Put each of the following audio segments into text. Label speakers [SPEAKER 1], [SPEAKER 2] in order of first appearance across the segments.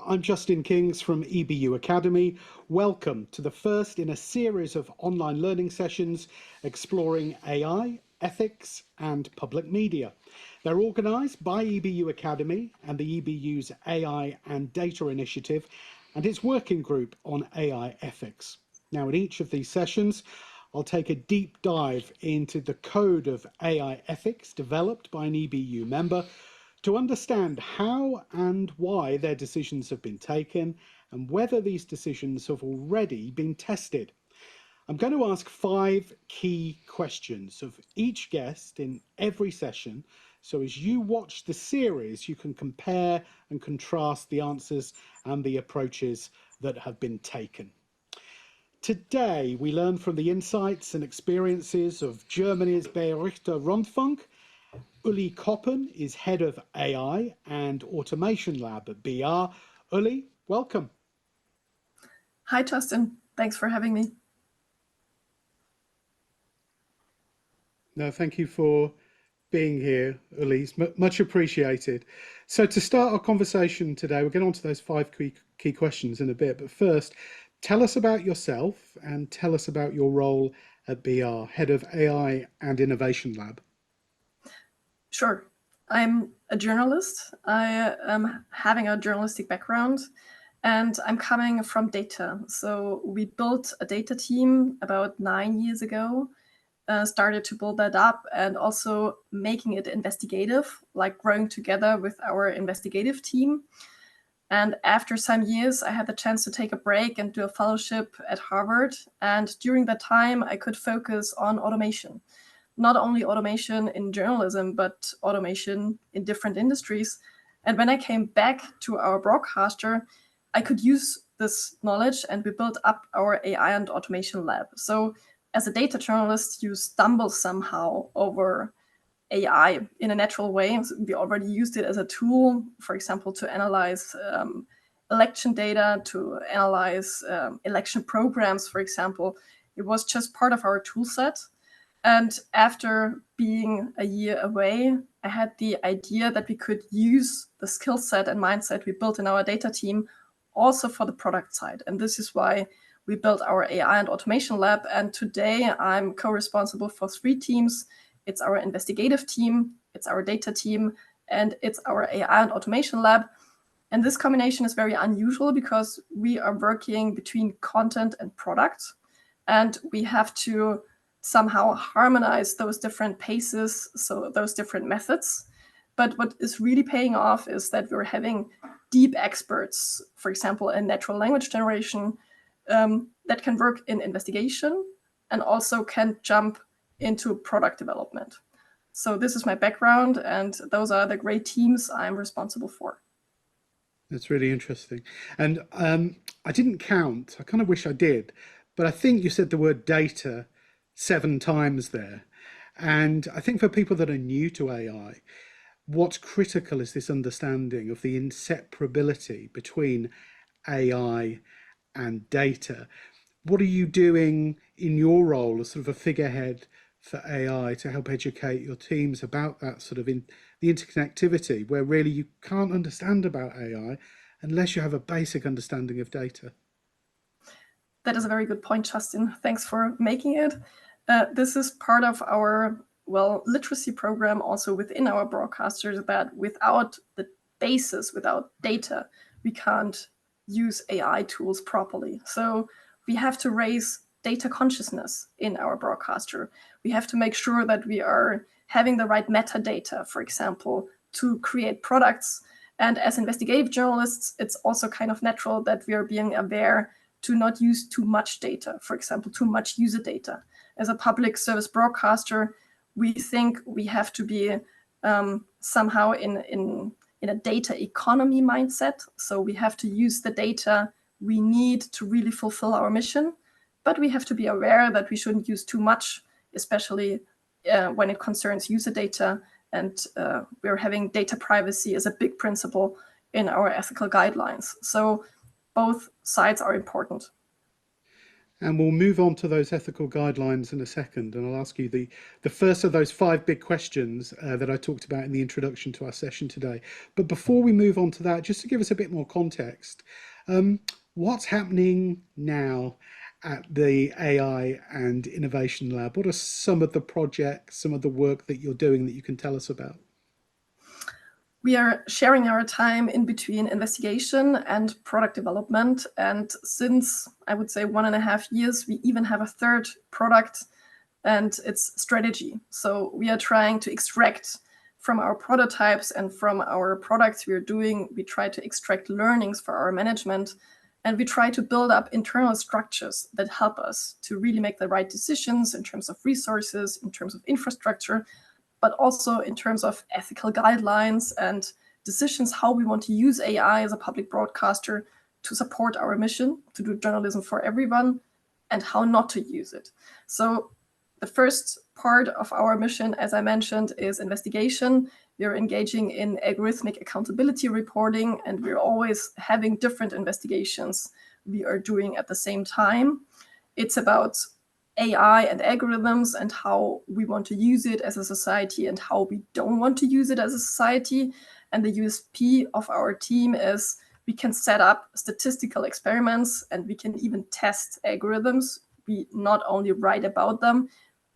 [SPEAKER 1] I'm Justin Kings from EBU Academy. Welcome to the first in a series of online learning sessions exploring AI, ethics and public media. They're organised by EBU Academy and the EBU's AI and Data Initiative and its working group on AI ethics. Now, in each of these sessions, I'll take a deep dive into the code of AI ethics developed by an EBU member to understand how and why their decisions have been taken and whether these decisions have already been tested. I'm going to ask 5 key questions of each guest in every session, so as you watch the series you can compare and contrast the answers and the approaches that have been taken. Today we learn from the insights and experiences of Germany's Bayerischer Rundfunk. Uli Köppen is head of AI and Automation Lab at BR. Uli, welcome.
[SPEAKER 2] Hi, Justin. Thanks for having me.
[SPEAKER 1] No, thank you for being here, Uli. It's much appreciated. So to start our conversation today, we'll get on to those 5 key questions in a bit. But first, tell us about yourself and tell us about your role at BR, head of AI and Innovation Lab.
[SPEAKER 2] Sure. I'm a journalist. I am having a journalistic background and I'm coming from data. So we built a data team about 9 years ago, started to build that up and also making it investigative, like growing together with our investigative team. And after some years, I had the chance to take a break and do a fellowship at Harvard. And during that time, I could focus on automation. Not only automation in journalism, but automation in different industries. And when I came back to our broadcaster, I could use this knowledge and we built up our AI and automation lab. So as a data journalist, you stumble somehow over AI in a natural way. We already used it as a tool, for example, to analyze election data, to analyze election programs, for example. It was just part of our tool set. And after being a year away, I had the idea that we could use the skill set and mindset we built in our data team also for the product side. And this is why we built our AI and automation lab. And today I'm co-responsible for 3 teams. It's our investigative team, it's our data team, and it's our AI and automation lab. And this combination is very unusual because we are working between content and product. And we have to somehow harmonize those different paces, so those different methods. But what is really paying off is that we're having deep experts, for example, in natural language generation, that can work in investigation and also can jump into product development. So this is my background, and those are the great teams I'm responsible for.
[SPEAKER 1] That's really interesting. And I didn't count, I kind of wish I did, but I think you said the word data 7 times there. And I think for people that are new to AI, what's critical is this understanding of the inseparability between AI and data. What are you doing in your role as sort of a figurehead for AI to help educate your teams about that sort of the interconnectivity where really you can't understand about AI unless you have a basic understanding of data?
[SPEAKER 2] That is a very good point, Justin. Thanks for making it. This is part of our, literacy program also within our broadcasters, that without the basis, without data, we can't use AI tools properly. So we have to raise data consciousness in our broadcaster. We have to make sure that we are having the right metadata, for example, to create products. And as investigative journalists, it's also kind of natural that we are being aware to not use too much data, for example, too much user data. As a public service broadcaster, we think we have to be somehow in a data economy mindset. So we have to use the data we need to really fulfill our mission, but we have to be aware that we shouldn't use too much, especially when it concerns user data. And we're having data privacy as a big principle in our ethical guidelines. So both sides are important.
[SPEAKER 1] And we'll move on to those ethical guidelines in a second. And I'll ask you the first of those 5 big questions that I talked about in the introduction to our session today. But before we move on to that, just to give us a bit more context, what's happening now at the AI and Innovation Lab? What are some of the projects, some of the work that you're doing that you can tell us about?
[SPEAKER 2] We are sharing our time in between investigation and product development. And since, I would say, 1.5 years, we even have a third product, and it's strategy. So we are trying to extract from our prototypes and from our products we are doing, we try to extract learnings for our management, and we try to build up internal structures that help us to really make the right decisions in terms of resources, in terms of infrastructure, but also in terms of ethical guidelines and decisions how we want to use AI as a public broadcaster to support our mission, to do journalism for everyone, and how not to use it. So the first part of our mission, as I mentioned, is investigation. We're engaging in algorithmic accountability reporting, and we're always having different investigations we are doing at the same time. It's about AI and algorithms and how we want to use it as a society and how we don't want to use it as a society. And the USP of our team is we can set up statistical experiments and we can even test algorithms. We not only write about them,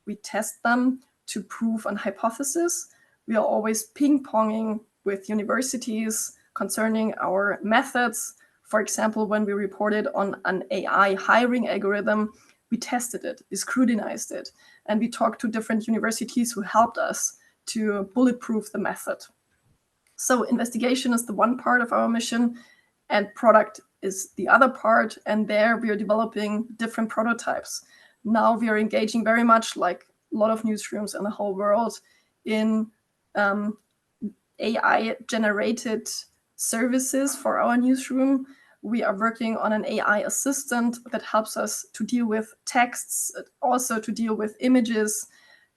[SPEAKER 2] we test them to prove an hypothesis. We are always ping-ponging with universities concerning our methods. For example, when we reported on an AI hiring algorithm, we tested it, we scrutinized it, and we talked to different universities who helped us to bulletproof the method. So investigation is the one part of our mission, and product is the other part, and there we are developing different prototypes. Now we are engaging very much, like a lot of newsrooms in the whole world, in AI-generated services for our newsroom. We are working on an AI assistant that helps us to deal with texts, also to deal with images,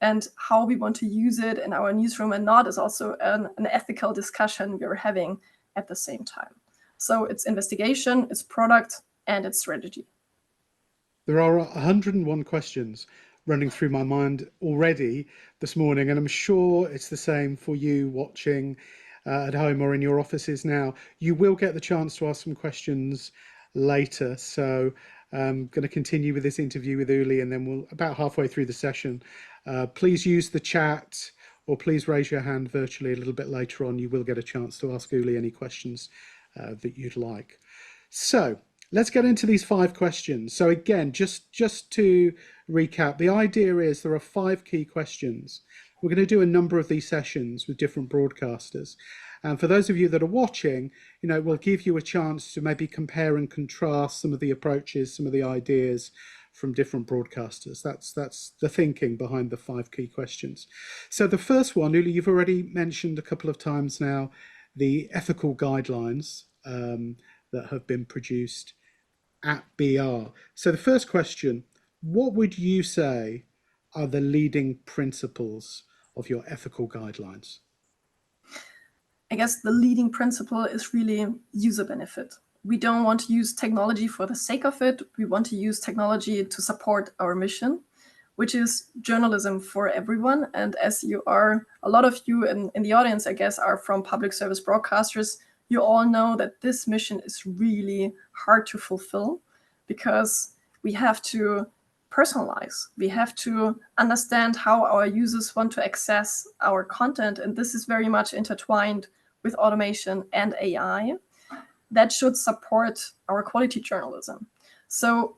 [SPEAKER 2] and how we want to use it in our newsroom and not is also an ethical discussion we're having at the same time. So it's investigation, it's product, and it's strategy.
[SPEAKER 1] There are 101 questions running through my mind already this morning, and I'm sure it's the same for you watching at home or in your offices now. You will get the chance to ask some questions later. So I'm going to continue with this interview with Uli, and then we'll about halfway through the session. Please use the chat or please raise your hand virtually a little bit later on. You will get a chance to ask Uli any questions that you'd like. So let's get into these 5 questions. So again, just to recap, the idea is there are 5 key questions. We're going to do a number of these sessions with different broadcasters. And for those of you that are watching, we'll give you a chance to maybe compare and contrast some of the approaches, some of the ideas from different broadcasters. That's the thinking behind the 5 key questions. So the first one, Uli, you've already mentioned a couple of times now, the ethical guidelines that have been produced at BR. So the first question, what would you say are the leading principles of your ethical guidelines?
[SPEAKER 2] I guess the leading principle is really user benefit. We don't want to use technology for the sake of it. We want to use technology to support our mission, which is journalism for everyone. And as you are, a lot of you in the audience, I guess, are from public service broadcasters, you all know that this mission is really hard to fulfill because we have to personalize. We have to understand how our users want to access our content. And this is very much intertwined with automation and AI that should support our quality journalism. So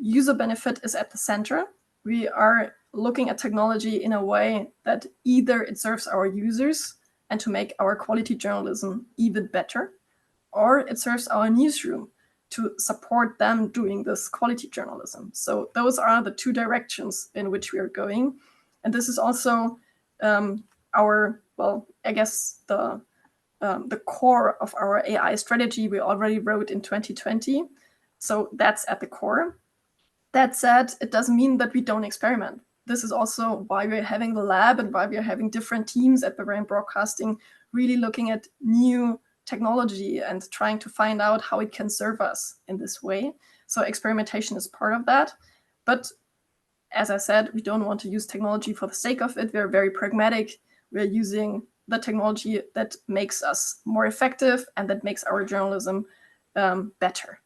[SPEAKER 2] user benefit is at the center. We are looking at technology in a way that either it serves our users and to make our quality journalism even better, or it serves our newsroom to support them doing this quality journalism. So those are the 2 directions in which we are going. And this is also our, well, I guess the core of our AI strategy we already wrote in 2020. So that's at the core. That said, it doesn't mean that we don't experiment. This is also why we're having the lab and why we're having different teams at Bavarian Broadcasting, really looking at new technology and trying to find out how it can serve us in this way. So experimentation is part of that. But as I said, we don't want to use technology for the sake of it. We're very pragmatic. We're using the technology that makes us more effective and that makes our journalism better.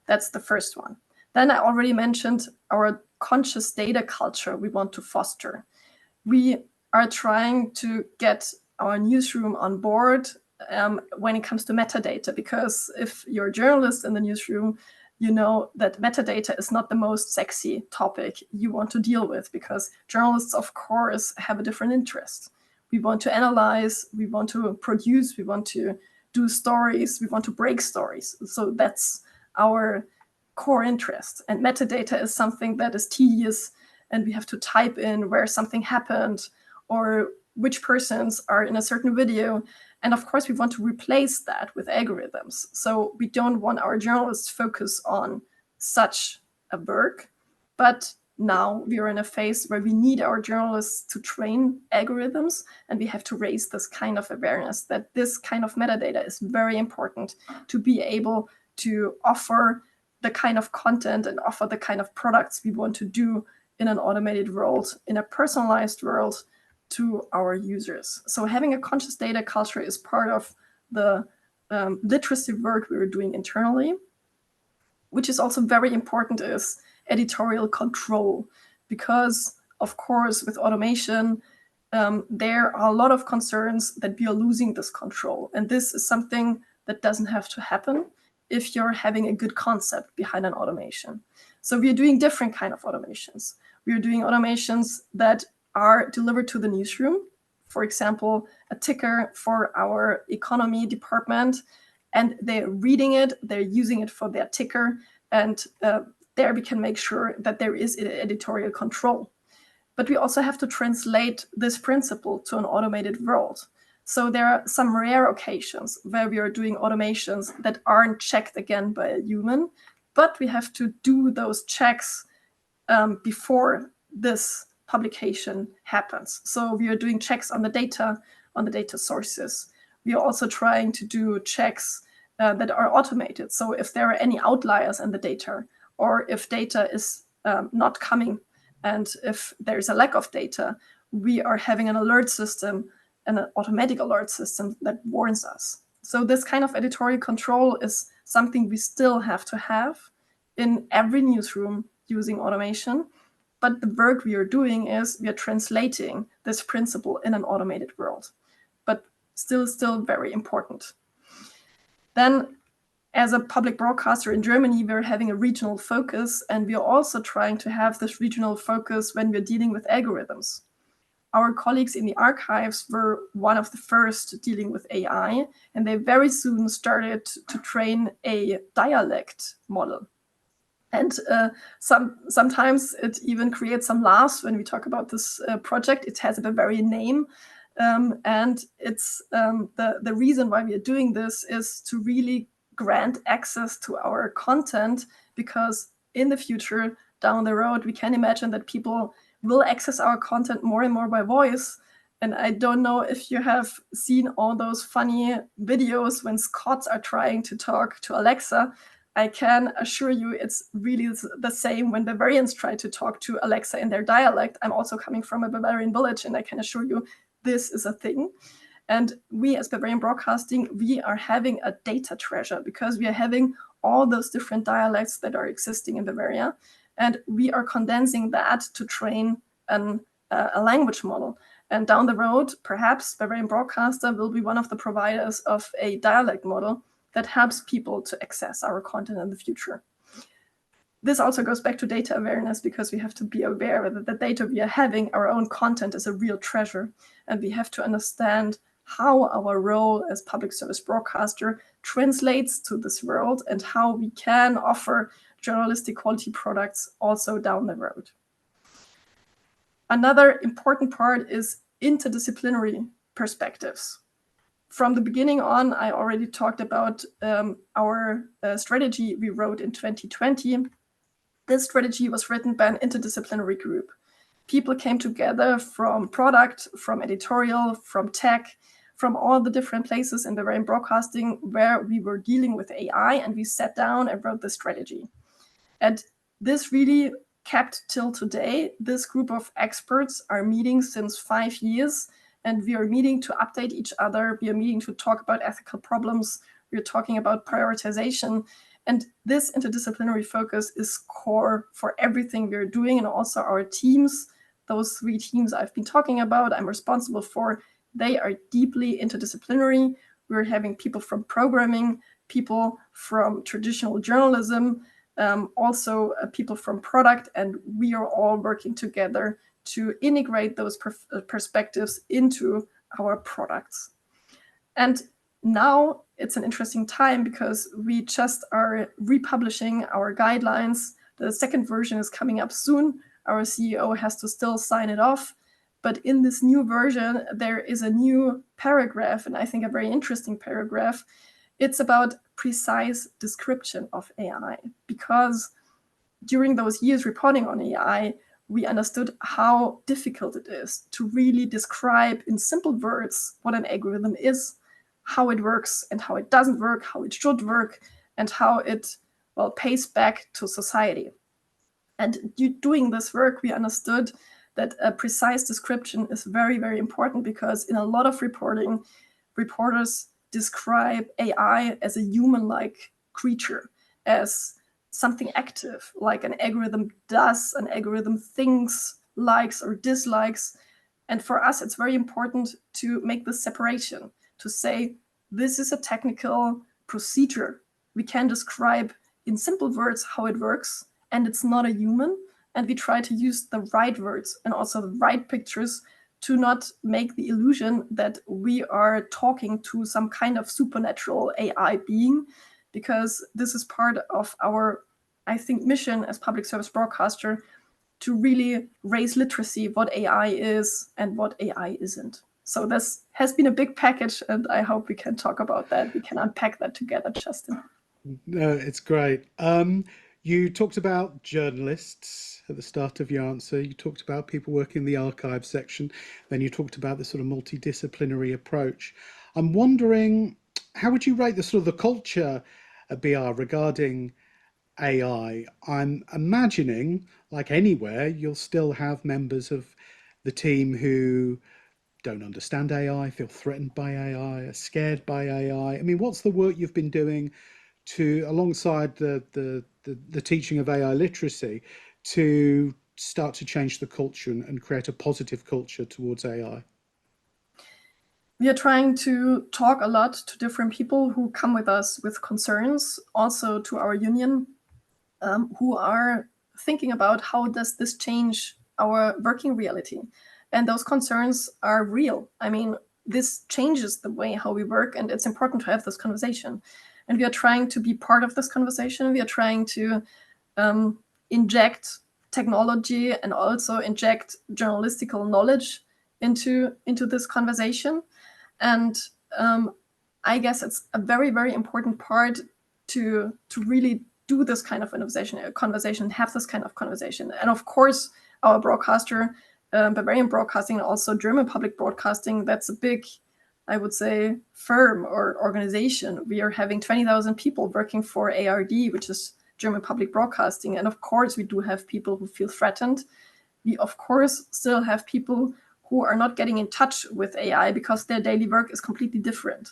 [SPEAKER 2] That's the first one. Then I already mentioned our conscious data culture we want to foster. We are trying to get our newsroom on board when it comes to metadata, because if you're a journalist in the newsroom, you know that metadata is not the most sexy topic you want to deal with, because journalists, of course, have a different interest. We want to analyze, we want to produce, we want to do stories, we want to break stories. So that's our core interest. And metadata is something that is tedious, and we have to type in where something happened or which persons are in a certain video. And of course, we want to replace that with algorithms. So we don't want our journalists to focus on such a work. But now we are in a phase where we need our journalists to train algorithms, and we have to raise this kind of awareness that this kind of metadata is very important to be able to offer the kind of content and offer the kind of products we want to do in an automated world, in a personalized world, to our users. So having a conscious data culture is part of the literacy work we are doing internally. Which is also very important is editorial control, because of course with automation there are a lot of concerns that we are losing this control, and this is something that doesn't have to happen if you're having a good concept behind an automation. So we are doing different kind of automations. We are doing automations that are delivered to the newsroom. For example, a ticker for our economy department, and they're reading it, they're using it for their ticker, and there we can make sure that there is editorial control. But we also have to translate this principle to an automated world. So there are some rare occasions where we are doing automations that aren't checked again by a human, but we have to do those checks before this publication happens. So we are doing checks on the data sources. We are also trying to do checks that are automated. So if there are any outliers in the data, or if data is not coming, and if there's a lack of data, we are having an alert system, and an automatic alert system that warns us. So this kind of editorial control is something we still have to have in every newsroom using automation. But the work we are doing is we are translating this principle in an automated world, but still very important. Then, as a public broadcaster in Germany, we're having a regional focus, and we're also trying to have this regional focus when we're dealing with algorithms. Our colleagues in the archives were one of the first dealing with AI, and they very soon started to train a dialect model. And sometimes it even creates some laughs when we talk about this project. It has a Bavarian name, and it's the reason why we are doing this is to really grant access to our content, because in the future, down the road, we can imagine that people will access our content more and more by voice. And I don't know if you have seen all those funny videos when Scots are trying to talk to Alexa. I can assure you it's really the same when Bavarians try to talk to Alexa in their dialect. I'm also coming from a Bavarian village, and I can assure you this is a thing. And we as Bavarian Broadcasting, we are having a data treasure, because we are having all those different dialects that are existing in Bavaria. And we are condensing that to train a language model. And down the road, perhaps Bavarian Broadcaster will be one of the providers of a dialect model that helps people to access our content in the future. This also goes back to data awareness, because we have to be aware that the data we are having, our own content, is a real treasure. And we have to understand how our role as public service broadcaster translates to this world, and how we can offer journalistic quality products also down the road. Another important part is interdisciplinary perspectives. From the beginning on, I already talked about our strategy we wrote in 2020. This strategy was written by an interdisciplinary group. People came together from product, from editorial, from tech, from all the different places in Bavarian Broadcasting where we were dealing with AI, and we sat down and wrote the strategy. And this really kept till today. This group of experts are meeting since 5 years, and we are meeting to update each other. We are meeting to talk about ethical problems. We're talking about prioritization. And this interdisciplinary focus is core for everything we're doing, and also our teams. Those 3 teams I've been talking about, I'm responsible for, they are deeply interdisciplinary. We're having people from programming, people from traditional journalism, also people from product, and we are all working together to integrate those perspectives into our products. And now it's an interesting time because we just are republishing our guidelines. The second version is coming up soon. Our CEO has to still sign it off. But in this new version, there is a new paragraph, and I think a very interesting paragraph. It's about precise description of AI, because during those years reporting on AI, we understood how difficult it is to really describe in simple words what an algorithm is, how it works and how it doesn't work, how it should work, and how it, well, pays back to society. And doing this work, we understood that a precise description is very, very important, because in a lot of reporting, reporters describe AI as a human-like creature, as something active, like an algorithm does, an algorithm thinks, likes or dislikes. And for us, it's very important to make this separation, to say, this is a technical procedure. We can describe in simple words how it works, and it's not a human. And we try to use the right words and also the right pictures to not make the illusion that we are talking to some kind of supernatural AI being, because this is part of our, I think, mission as public service broadcaster, to really raise literacy what AI is and what AI isn't. So this has been a big package, and I hope we can talk about that. We can unpack that together, Justin.
[SPEAKER 1] No, it's great. You talked about journalists at the start of your answer. You talked about people working in the archive section. Then you talked about the sort of multidisciplinary approach. I'm wondering, how would you rate the sort of the culture at BR regarding AI? I'm imagining, like anywhere, you'll still have members of the team who don't understand AI, feel threatened by AI, are scared by AI. I mean, what's the work you've been doing to, alongside the teaching of AI literacy, to start to change the culture and create a positive culture towards AI?
[SPEAKER 2] We are trying to talk a lot to different people who come with us with concerns, also to our union, who are thinking about how does this change our working reality. And those concerns are real. I mean, this changes the way how we work, and it's important to have this conversation. And we are trying to be part of this conversation. We are trying to inject technology and also inject journalistical knowledge into this conversation. And I guess it's a very, very important part to really do this kind of conversation, have this kind of conversation. And of course, our broadcaster, Bavarian Broadcasting, and also German public broadcasting, that's a big, I would say, firm or organization. We are having 20,000 people working for ARD, which is German public broadcasting. And of course, we do have people who feel threatened. We, of course, still have people who are not getting in touch with AI because their daily work is completely different.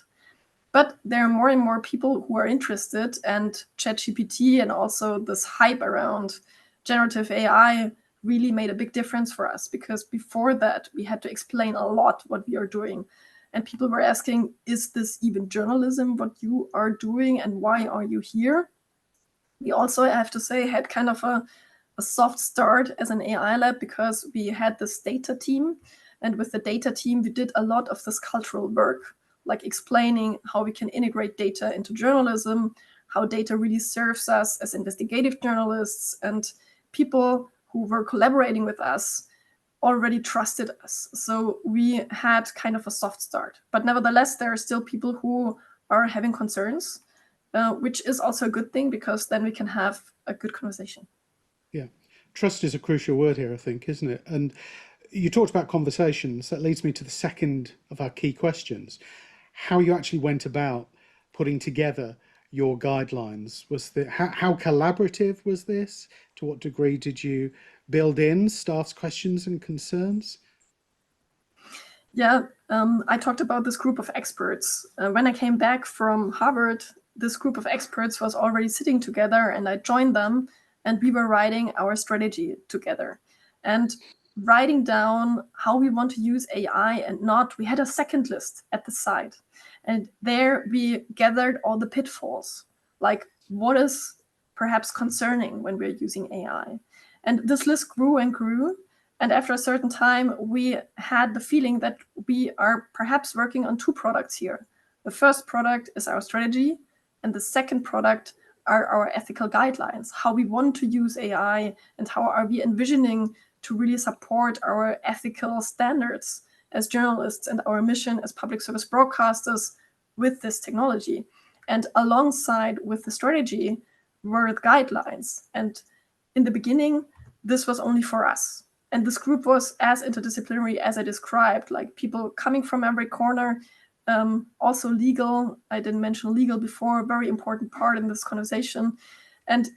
[SPEAKER 2] But there are more and more people who are interested, and ChatGPT and also this hype around generative AI really made a big difference for us, because before that, we had to explain a lot what we are doing. And people were asking, is this even journalism, what you are doing, and why are you here? We also, I have to say, had kind of a soft start as an AI lab, because we had this data team. And with the data team, we did a lot of this cultural work, like explaining how we can integrate data into journalism, how data really serves us as investigative journalists, and people who were collaborating with us already trusted us. So we had kind of a soft start. But nevertheless, there are still people who are having concerns, which is also a good thing, because then we can have a good conversation.
[SPEAKER 1] Yeah, trust is a crucial word here, I think, isn't it? And you talked about conversations. That leads me to the second of our key questions: how you actually went about putting together your guidelines? How collaborative was this? To what degree did you build in staff's questions and concerns?
[SPEAKER 2] Yeah, I talked about this group of experts. When I came back from Harvard, this group of experts was already sitting together, and I joined them, and we were writing our strategy together. And writing down how we want to use AI and not, we had a second list at the side. And there we gathered all the pitfalls, like what is perhaps concerning when we're using AI. And this list grew and grew. And after a certain time, we had the feeling that we are perhaps working on two products here. The first product is our strategy, and the second product are our ethical guidelines, how we want to use AI and how are we envisioning to really support our ethical standards as journalists and our mission as public service broadcasters with this technology. And alongside with the strategy were the guidelines. And in the beginning, this was only for us. And this group was as interdisciplinary as I described, like people coming from every corner, also legal. I didn't mention legal before, a very important part in this conversation. And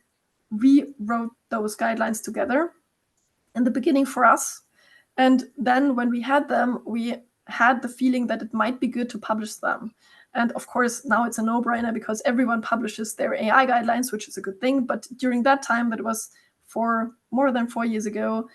[SPEAKER 2] we wrote those guidelines together in the beginning for us. And then when we had them, we had the feeling that it might be good to publish them. And of course, now it's a no-brainer because everyone publishes their AI guidelines, which is a good thing. But during that time, that was for more than 4 years ago,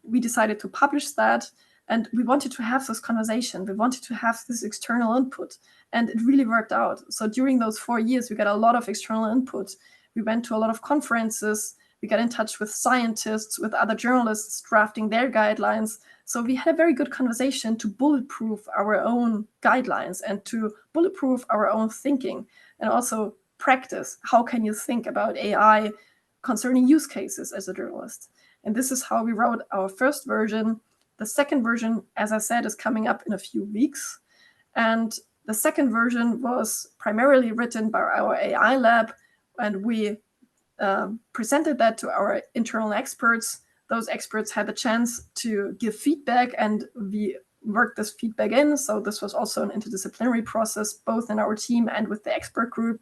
[SPEAKER 2] we decided to publish that, and we wanted to have this conversation. We wanted to have this external input, and it really worked out. So during those 4 years, we got a lot of external input. We went to a lot of conferences. We got in touch with scientists, with other journalists drafting their guidelines. So we had a very good conversation to bulletproof our own guidelines and to bulletproof our own thinking, and also practice. How can you think about AI concerning use cases as a journalist? And this is how we wrote our first version. The second version, as I said, is coming up in a few weeks. And the second version was primarily written by our AI lab, and we presented that to our internal experts. Those experts had the chance to give feedback, and we worked this feedback in. So this was also an interdisciplinary process, both in our team and with the expert group.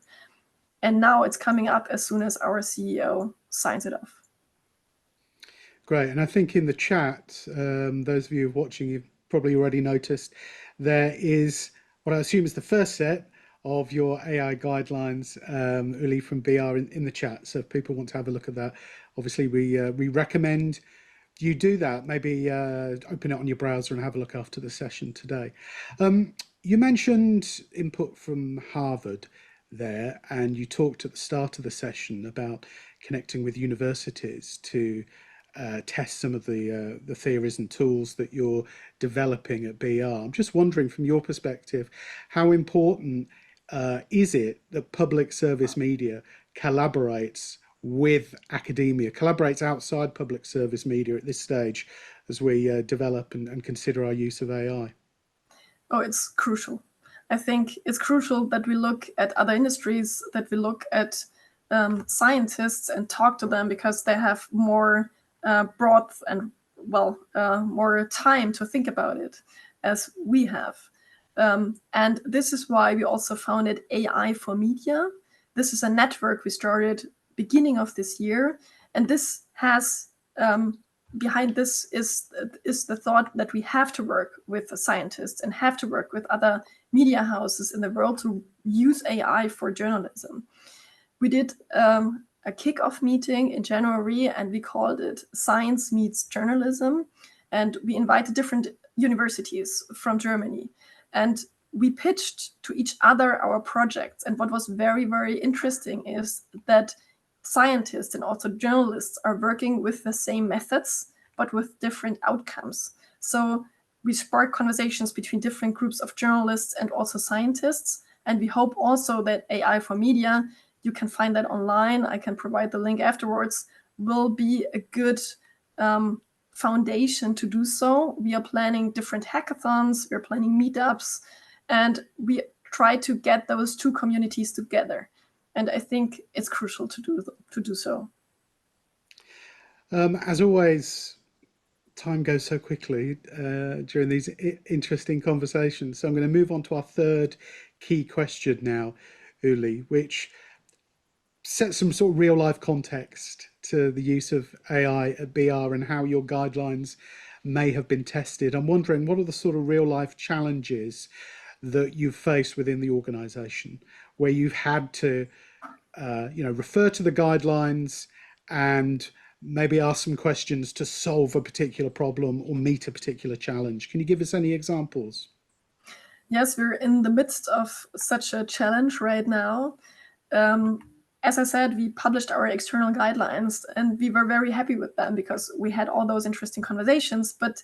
[SPEAKER 2] And now it's coming up as soon as our CEO signs it off.
[SPEAKER 1] Great. And I think in the chat, those of you watching, you've probably already noticed there is what I assume is the first set of your AI guidelines, Uli from BR in the chat. So if people want to have a look at that, obviously we recommend you do that. Maybe open it on your browser and have a look after the session today. You mentioned input from Harvard there, and you talked at the start of the session about connecting with universities to test some of the theories and tools that you're developing at BR. I'm just wondering, from your perspective, how important is it that public service media collaborates with academia, collaborates outside public service media at this stage as we develop and consider our use of AI?
[SPEAKER 2] Oh, it's crucial. I think it's crucial that we look at other industries, that we look at scientists and talk to them, because they have more broad and more time to think about it as we have. And this is why we also founded AI for Media. This is a network we started beginning of this year, and this has behind this is the thought that we have to work with the scientists and have to work with other media houses in the world to use AI for journalism. We did a kickoff meeting in January, and we called it Science Meets Journalism. And we invited different universities from Germany. And we pitched to each other our projects. And what was very, very interesting is that scientists and also journalists are working with the same methods, but with different outcomes. So we spark conversations between different groups of journalists and also scientists. And we hope also that AI for Media, you can find that online, I can provide the link afterwards, will be a good foundation to do so. We are planning different hackathons, we're planning meetups, and we try to get those two communities together. And I think it's crucial to do so.
[SPEAKER 1] As always, time goes so quickly during these interesting conversations. So I'm going to move on to our third key question now. Uli, which set some sort of real life context to the use of AI at BR and how your guidelines may have been tested. I'm wondering, what are the sort of real life challenges that you've faced within the organisation where you've had to, refer to the guidelines and maybe ask some questions to solve a particular problem or meet a particular challenge? Can you give us any examples?
[SPEAKER 2] Yes, we're in the midst of such a challenge right now. As I said, we published our external guidelines and we were very happy with them because we had all those interesting conversations. But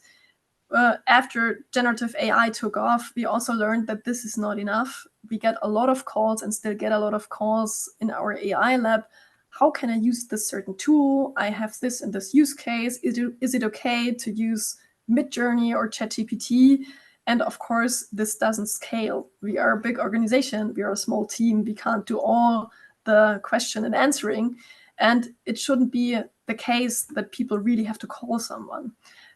[SPEAKER 2] after generative AI took off, we also learned that this is not enough. We get a lot of calls and still get a lot of calls in our AI lab. How can I use this certain tool? I have this and this use case. Is it okay to use Midjourney or ChatGPT? And of course, this doesn't scale. We are a big organization. We are a small team. We can't do all the question and answering. And it shouldn't be the case that people really have to call someone.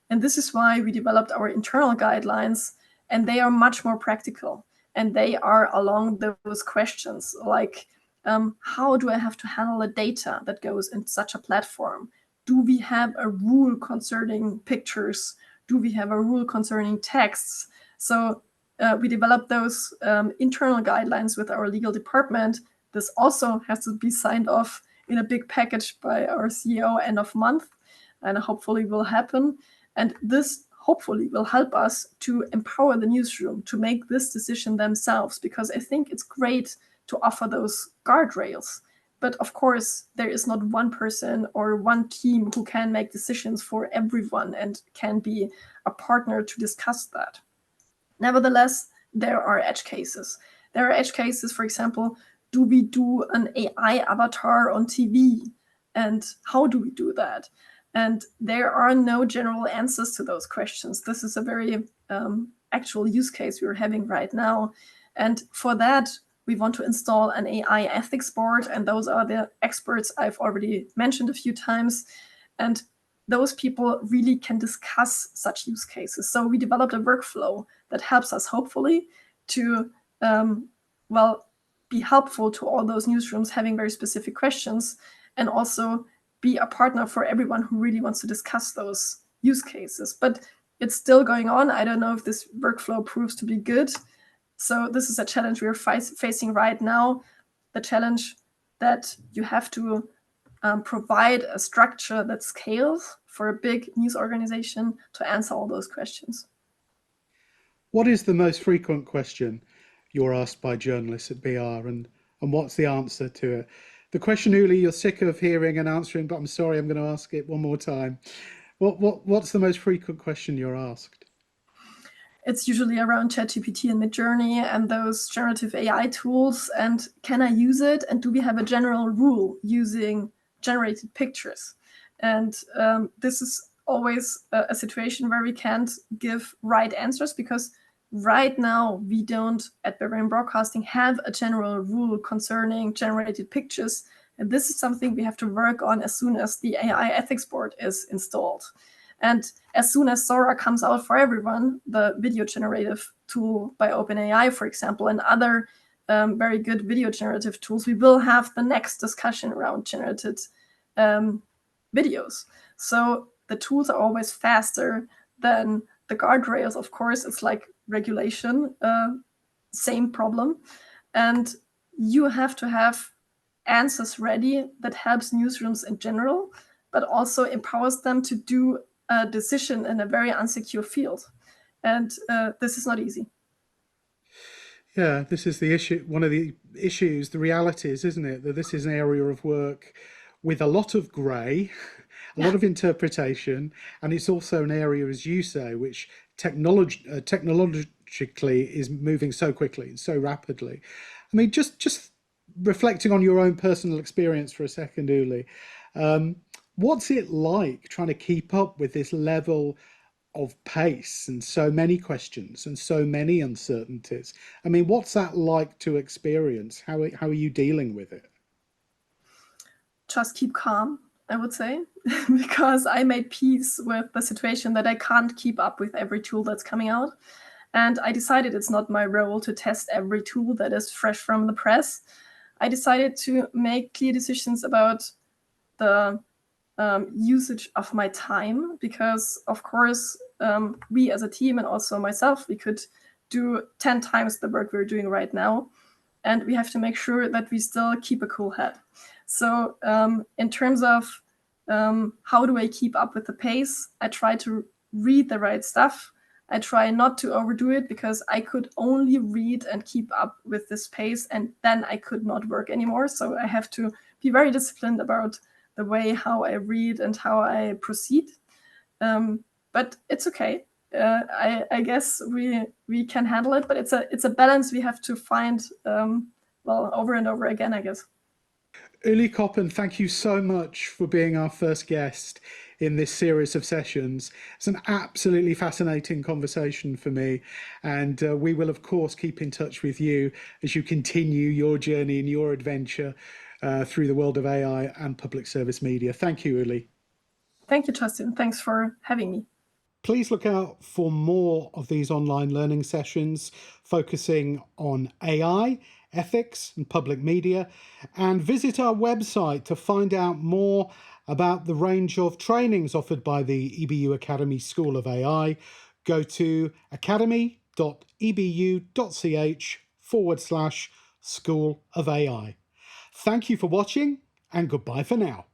[SPEAKER 2] And this is why we developed our internal guidelines, and they are much more practical. And they are along those questions like, how do I have to handle the data that goes in such a platform? Do we have a rule concerning pictures? Do we have a rule concerning texts? So we developed those internal guidelines with our legal department. This also has to be signed off in a big package by our CEO end of month, and hopefully will happen. And this hopefully will help us to empower the newsroom to make this decision themselves, because I think it's great to offer those guardrails. But of course, there is not one person or one team who can make decisions for everyone and can be a partner to discuss that. Nevertheless, there are edge cases. There are edge cases, for example, do we do an AI avatar on TV? And how do we do that? And there are no general answers to those questions. This is a very actual use case we're having right now. And for that, we want to install an AI ethics board. And those are the experts I've already mentioned a few times. And those people really can discuss such use cases. So we developed a workflow that helps us hopefully to, be helpful to all those newsrooms having very specific questions, and also be a partner for everyone who really wants to discuss those use cases. But it's still going on. I don't know if this workflow proves to be good. So this is a challenge we're facing right now, the challenge that you have to provide a structure that scales for a big news organization to answer all those questions.
[SPEAKER 1] What is the most frequent question you're asked by journalists at BR, and what's the answer to it? The question, Uli, you're sick of hearing and answering, but I'm sorry, I'm going to ask it one more time. What's the most frequent question you're asked?
[SPEAKER 2] It's usually around ChatGPT and Midjourney and those generative AI tools. And can I use it? And do we have a general rule using generated pictures? And this is always a situation where we can't give right answers, because right now we don't at Bavarian Broadcasting have a general rule concerning generated pictures. And this is something we have to work on as soon as the AI ethics board is installed. And as soon as Sora comes out for everyone, the video generative tool by OpenAI, for example, and other very good video generative tools, we will have the next discussion around generated videos. So the tools are always faster than the guardrails. Of course, it's like regulation, same problem. And you have to have answers ready that helps newsrooms in general, but also empowers them to do a decision in a very unsecure field. And this is not easy.
[SPEAKER 1] Yeah, this is the issue. One of the issues, the realities, isn't it? That this is an area of work with a lot of grey, a lot of interpretation, and it's also an area, as you say, which technologically is moving so quickly, so rapidly. I mean, just reflecting on your own personal experience for a second, Uli, what's it like trying to keep up with this level of pace and so many questions and so many uncertainties? I mean, what's that like to experience? How are you dealing with it?
[SPEAKER 2] Just keep calm, I would say, because I made peace with the situation that I can't keep up with every tool that's coming out. And I decided it's not my role to test every tool that is fresh from the press. I decided to make clear decisions about the usage of my time, because of course we as a team and also myself, we could do 10 times the work we're doing right now, and we have to make sure that we still keep a cool head. So in terms of how do I keep up with the pace, I try to read the right stuff. I try not to overdo it, because I could only read and keep up with this pace, and then I could not work anymore. So I have to be very disciplined about the way how I read and how I proceed. But it's okay. I guess we can handle it, but it's a balance we have to find over and over again, I guess.
[SPEAKER 1] Uli Köppen, thank you so much for being our first guest in this series of sessions. It's an absolutely fascinating conversation for me, and we will of course keep in touch with you as you continue your journey and your adventure through the world of AI and public service media. Thank you, Uli.
[SPEAKER 2] Thank you, Justin. Thanks for having me.
[SPEAKER 1] Please look out for more of these online learning sessions focusing on AI, ethics and public media, and visit our website to find out more about the range of trainings offered by the EBU Academy School of AI. Go to academy.ebu.ch/School of AI. Thank you for watching, and goodbye for now.